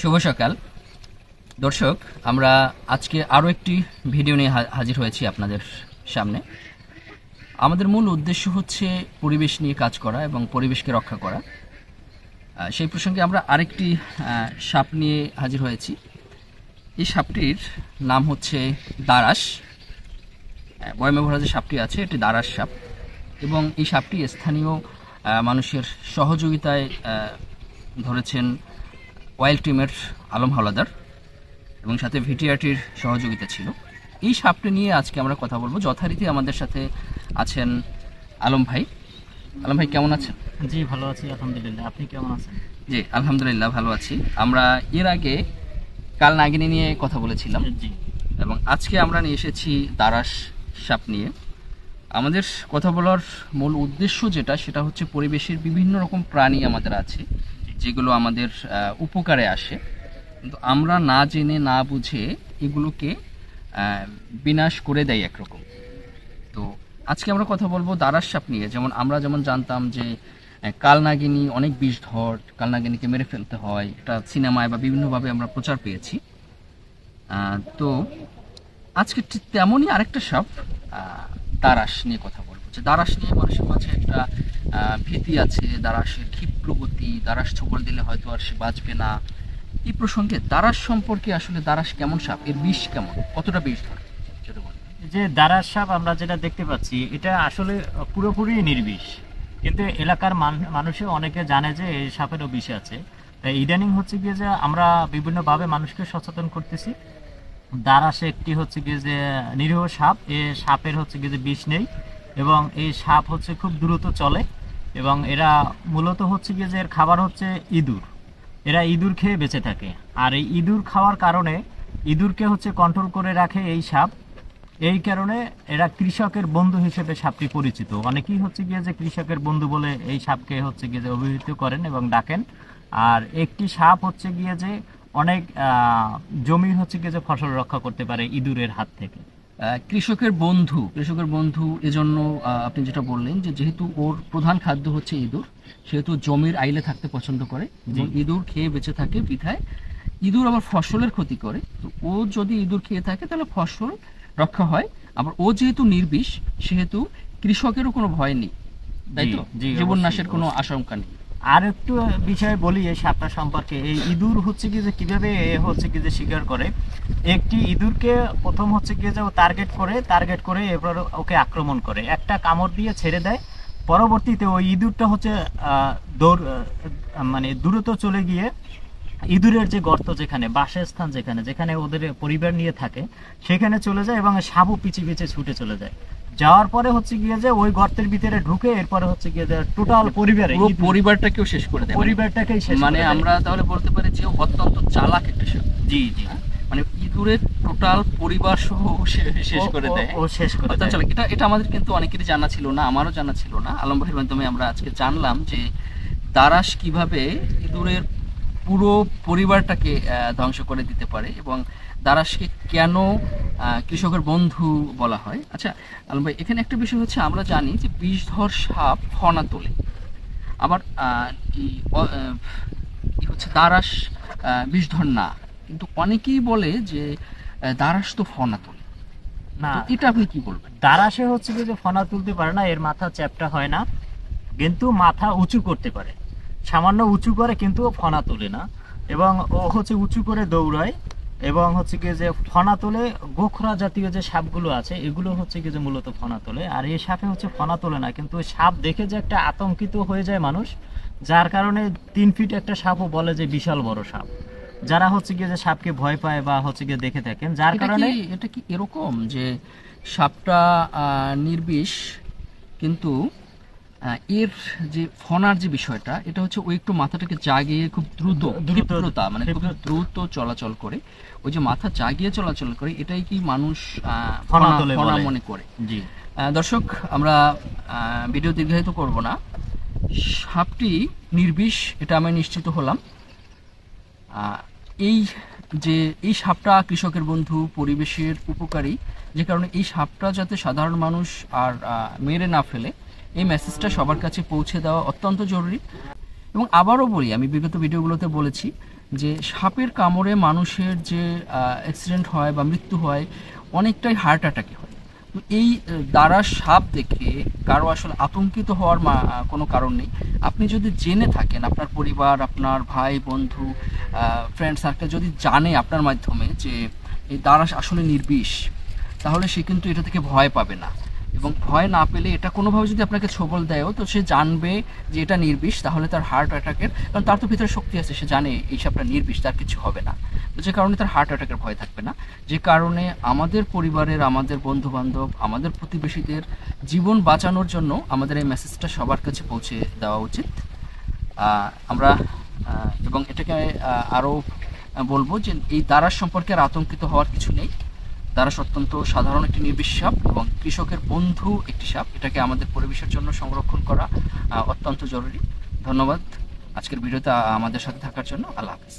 শুভ সকাল দর্শক, আমরা আজকে আরও একটি ভিডিও নিয়ে হাজির হয়েছি আপনাদের সামনে। আমাদের মূল উদ্দেশ্য হচ্ছে পরিবেশ নিয়ে কাজ করা এবং পরিবেশকে রক্ষা করা। সেই প্রসঙ্গে আমরা আরেকটি সাপ নিয়ে হাজির হয়েছি। এই সাপটির নাম হচ্ছে দারাস। বয়মে ভরা যে সাপটি আছে এটি দারাস সাপ, এবং এই সাপটি স্থানীয় মানুষের সহযোগিতায় ধরেছেন ওয়াইল্ড টিমের আলম হাওলাদার, এবং সাথে ভিটিআরটির সহযোগিতা ছিল। এই সাপটি নিয়ে আজকে আমরা কথা বলবো। যথারীতি আমাদের সাথে আছেন আলম ভাই। আলম ভাই, কেমন আছেন? জি, ভালো আছি আলহামদুলিল্লাহ। আপনি কেমন আছেন? জি আলহামদুলিল্লাহ ভালো আছি। আমরা এর আগে কাল নাগিনী নিয়ে কথা বলেছিলাম, জি, এবং আজকে আমরা নিয়ে এসেছি দারাস সাপ নিয়ে। আমাদের কথা বলার মূল উদ্দেশ্য সেটা হচ্ছে পরিবেশের বিভিন্ন রকম প্রাণী আমাদের আছে যেগুলো আমাদের উপকারে আসে, কিন্তু আমরা না জেনে না বুঝে এগুলোকে বিনাশ করে দেয় একরকম। তো আজকে আমরা কথা বলবো দারাস সাপ নিয়ে। আমরা যেমন জানতাম যে কালনাগিনী অনেক বিষধর, কালনাগিনীকে মেরে ফেলতে হয়, এটা সিনেমায় বা বিভিন্নভাবে আমরা প্রচার পেয়েছি। তো আজকে ঠিক তেমনই আরেকটা সাপ দারাস নিয়ে কথা বলবো। যে দারাস নিয়ে মানুষের মাঝে একটা ভীতি আছে, দারাসের ক্ষিপ্র গতি, দারাস ছোবল দিলে হয়তো আর সে বাঁচবে না। এই প্রসঙ্গে দারাস সম্পর্কে, আসলে দারাস কেমন সাপ, এর বিষ কেমন, কতটা বিষ ধরে সেটা বলুন। যে দারাস সাপ আমরা যেটা দেখতে পাচ্ছি এটা আসলে পুরোপুরি নির্বিষ, কিন্তু এলাকার মানুষে অনেকে জানে যে এই সাপেরও বিষ আছে। তাই ইদানিং হচ্ছে গিয়ে যে আমরা বিভিন্নভাবে মানুষকে সচেতন করতেছি। দারাস একটি হচ্ছে গিয়ে যে নিরীহ সাপ, এ সাপের হচ্ছে গিয়ে যে বিষ নেই, এবং এই সাপ হচ্ছে খুব দ্রুত চলে, এবং এরা মূলত হচ্ছে গিয়ে যে এর খাবার হচ্ছে ইঁদুর। এরা ইঁদুর খেয়ে বেঁচে থাকে, আর এই ইঁদুর খাওয়ার কারণে ইঁদুরকে হচ্ছে কন্ট্রোল করে রাখে এই সাপ। এই কারণে এরা কৃষকের বন্ধু হিসেবে সাপটি পরিচিত। অনেকেই হচ্ছে গিয়ে যে কৃষকের বন্ধু বলে এই সাপকে হচ্ছে গিয়ে যে অভিহিত করেন এবং ডাকেন। আর একটি সাপ হচ্ছে গিয়ে যে অনেক জমির হচ্ছে গিয়ে যে ফসল রক্ষা করতে পারে ইঁদুরের হাত থেকে। কৃষকের বন্ধু এজন্য আপনি যেটা বললেন যে যেহেতু ওর প্রধান খাদ্য হচ্ছে ইঁদুর, সেহেতু জমির আইলে থাকতে পছন্দ করে, এবং ইঁদুর খেয়ে বেঁচে থাকে বিধায় ইঁদুর আবার ফসলের ক্ষতি করে। তো ও যদি ইঁদুর খেয়ে থাকে তাহলে ফসল রক্ষা হয়। আবার ও যেহেতু নির্বিষ সেহেতু কৃষকেরও কোনো ভয় নেই, তাই তো? জীবন নাশের কোনো আশঙ্কা নেই। আর একটু বিষয় বলি এই সাপটা সম্পর্কে। এই ইঁদুর হচ্ছে কি যে কিভাবে হচ্ছে কি যে শিকার করে। একটি ইঁদুরকে প্রথম হচ্ছে কি যে ও টার্গেট করে এরপর ওকে আক্রমণ করে, একটা কামড় দিয়ে ছেড়ে দেয়। পরবর্তীতে ওই ইঁদুরটা হচ্ছে মানে দ্রুত চলে গিয়ে ইঁদুরের যে গর্ত, যেখানে বাসস্থান, যেখানে ওদের পরিবার নিয়ে থাকে, সেখানে চলে যায়, এবং সাপও পিছে ছুটে চলে যায়। যাওয়ার পরে হচ্ছে গিয়ে যে ওই গর্তের ভিতরে ঢুকে এরপরে হচ্ছে গিয়ে যে টোটাল পরিবারটাকেও শেষ করে দেয়, পরিবারটাকেই শেষ। মানে আমরা তাহলে বলতে পারি যে অত্যন্ত চালাক একটা সাপ। জি, মানে ইঁদুরের টোটাল পরিবার সহ শেষ করে দেয়। এটা আমাদের কিন্তু অনেকেরই জানা ছিল না, আমারও জানা ছিল না। আলম ভাইয়ের মাধ্যমে আমরা আজকে জানলাম যে দারাস কিভাবে ইঁদুরের পুরো পরিবারটাকে ধ্বংস করে দিতে পারে, এবং দারাসকে কেন কৃষকের বন্ধু বলা হয়। আচ্ছা আলম ভাই, এখানে একটা বিষয় হচ্ছে, আমরা জানি যে বিষধর সাপ ফনা তোলে, আবার হচ্ছে দারাস বিষধর না, কিন্তু অনেকেই বলে যে দারাস তো ফনা তোলে না। এটা আপনি কি বলবেন? দারাসে হচ্ছে যে ফনা তুলতে পারে না, এর মাথা চ্যাপ্টা হয় না, কিন্তু মাথা উঁচু করতে পারে, সামান্য উঁচু করে, কিন্তু ও ফনা তোলে না। এবং ও হচ্ছে উঁচু করে দৌড়ায়, এবং হচ্ছে কি যে ফনা তোলে। গোখরা জাতীয় যে সাপগুলো আছে এগুলো হচ্ছে কি যে মূলত ফনা তোলে, আর এই সাপে হচ্ছে ফনা তোলে না, কিন্তু সাপ দেখে যে একটা আতঙ্কিত হয়ে যায় মানুষ, যার কারণে 3 ফিট একটা সাপও বলে যে বিশাল বড় সাপ। যারা হচ্ছে গিয়ে যে সাপকে ভয় পায় বা হচ্ছে গিয়ে দেখে থাকেন, যার কারণে এটা কি এরকম যে সাপটা নির্বিষ, কিন্তু এর যে ফনার যে বিষয়টা, এটা হচ্ছে ওই একটু মাথাটাকে জাগিয়ে খুব দ্রুততা, মানে খুব দ্রুত চলাচল করে, ওই যে মাথা জাগিয়ে চলাচল করে, এটাই কি মানুষ ফনা মনে করে? জি দর্শক, আমরা ভিডিও দীর্ঘায়িত করব না। সাপটি নির্বিষ, এটা আমি নিশ্চিত হলাম। এই সাপটা কৃষকের বন্ধু, পরিবেশের উপকারী, যে কারণে এই সাপটা যাতে সাধারণ মানুষ আর মেরে না ফেলে, এই মেসেজটা সবার কাছে পৌঁছে দেওয়া অত্যন্ত জরুরি। এবং আবারও বলি, আমি বিগত ভিডিওগুলোতে বলেছি যে সাপের কামড়ে মানুষের যে অ্যাক্সিডেন্ট হয় বা মৃত্যু হয় অনেকটাই হার্ট অ্যাটাকে হয়। তো এই দারাস সাপ দেখে কারো আসলে আতঙ্কিত হওয়ার কোনো কারণ নেই। আপনি যদি জেনে থাকেন, আপনার পরিবার, আপনার ভাই বন্ধু, ফ্রেন্ড সার্কেল যদি জানে আপনার মাধ্যমে যে এই দারাস আসলে নির্বিষ, তাহলে সে কিন্তু এটা থেকে ভয় পাবে না। এবং ভয় না পেলে এটা কোনোভাবে যদি আপনাকে ছবল দেয়ও, তো সে জানবে যে এটা নির্বিষ, তাহলে তার হার্ট অ্যাটাকের, কারণ তার তো ভিতরে শক্তি আছে, সে জানে এই সাপটা নির্বিষ, তার কিছু হবে না। তো যে কারণে তার হার্ট অ্যাটাকের ভয় থাকবে না। যে কারণে আমাদের পরিবারের, আমাদের বন্ধু বান্ধব, আমাদের প্রতিবেশীদের জীবন বাঁচানোর জন্য আমাদের এই মেসেজটা সবার কাছে পৌঁছে দেওয়া উচিত। আমরা এবং এটাকে আরও বলবো যে এই দারাস সম্পর্কে আর আতঙ্কিত হওয়ার কিছু নেই। দারাস অত্যন্ত সাধারণ একটি নির্বিষ সাপ এবং কৃষকের বন্ধু একটি সাপ। এটাকে আমাদের পরিবেশের জন্য সংরক্ষণ করা অত্যন্ত জরুরি। ধন্যবাদ আজকের ভিডিওতে আমাদের সাথে থাকার জন্য। আল্লাহ হাফিজ।